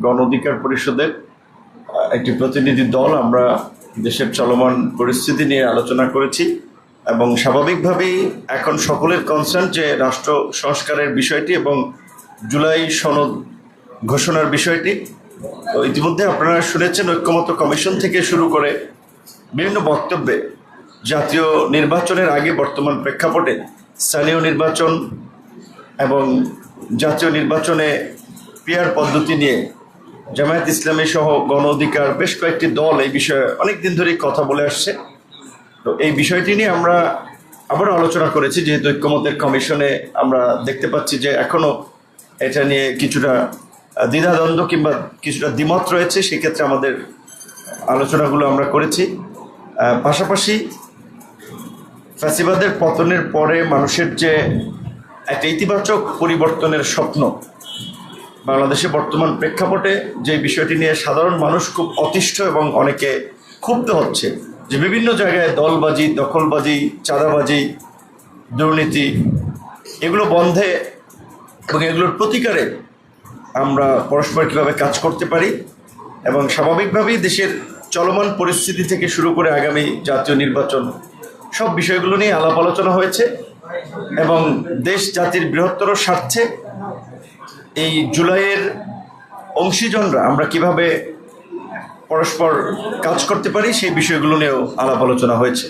গণ অধিকার পরিষদের একটি প্রতিনিধি দল আমরা দেশের চলমান পরিস্থিতি নিয়ে আলোচনা করেছি এবং স্বাভাবিকভাবেই এখন সকলের কনসার্ন যে রাষ্ট্র সংস্কারের বিষয়টি এবং জুলাই সনদ ঘোষণার বিষয়টি। তো ইতিমধ্যে আপনারা শুনেছেন ঐক্যমত্য কমিশন থেকে শুরু করে বিভিন্ন বক্তব্যে জাতীয় নির্বাচনের আগে বর্তমান প্রেক্ষাপটে স্থানীয় নির্বাচন এবং জাতীয় নির্বাচনে পিআর পদ্ধতি নিয়ে জামায়াত ইসলামী সহ গণ অধিকার বেশ কয়েকটি দল এই বিষয়ে অনেক দিন ধরেই কথা বলে আসছে। তো এই বিষয়টি নিয়ে আমরা আবারও আলোচনা করেছি, যেহেতু ঐক্যমত্যের কমিশনে আমরা দেখতে পাচ্ছি যে এখনও এটা নিয়ে কিছুটা দ্বিধাদ্বন্দ্ব কিংবা কিছুটা দ্বিমত রয়েছে, সেক্ষেত্রে আমাদের আলোচনাগুলো আমরা করেছি। পাশাপাশি ফ্যাসিবাদের পতনের পরে মানুষের যে একটা ইতিবাচক পরিবর্তনের স্বপ্ন, বাংলাদেশে বর্তমান প্রেক্ষাপটে যে বিষয়টি নিয়ে সাধারণ মানুষ খুব অতিষ্ঠ এবং অনেকে ক্ষুব্ধ হচ্ছে যে বিভিন্ন জায়গায় দলবাজি, দখলবাজি, চাঁদাবাজি, দুর্নীতি এগুলো বন্ধে এবং এগুলোর প্রতিকারে আমরা পরস্পর কীভাবে কাজ করতে পারি এবং স্বাভাবিকভাবেই দেশের চলমান পরিস্থিতি থেকে শুরু করে আগামী জাতীয় নির্বাচন সব বিষয়গুলো নিয়ে আলাপ আলোচনা হয়েছে এবং দেশ জাতির বৃহত্তর স্বার্থে এই জুলাইয়ের অংশীজনরা আমরা কিভাবে পরস্পর কাজ করতে পারি সেই বিষয়গুলো নিয়েও আলাপ আলোচনা হয়েছে।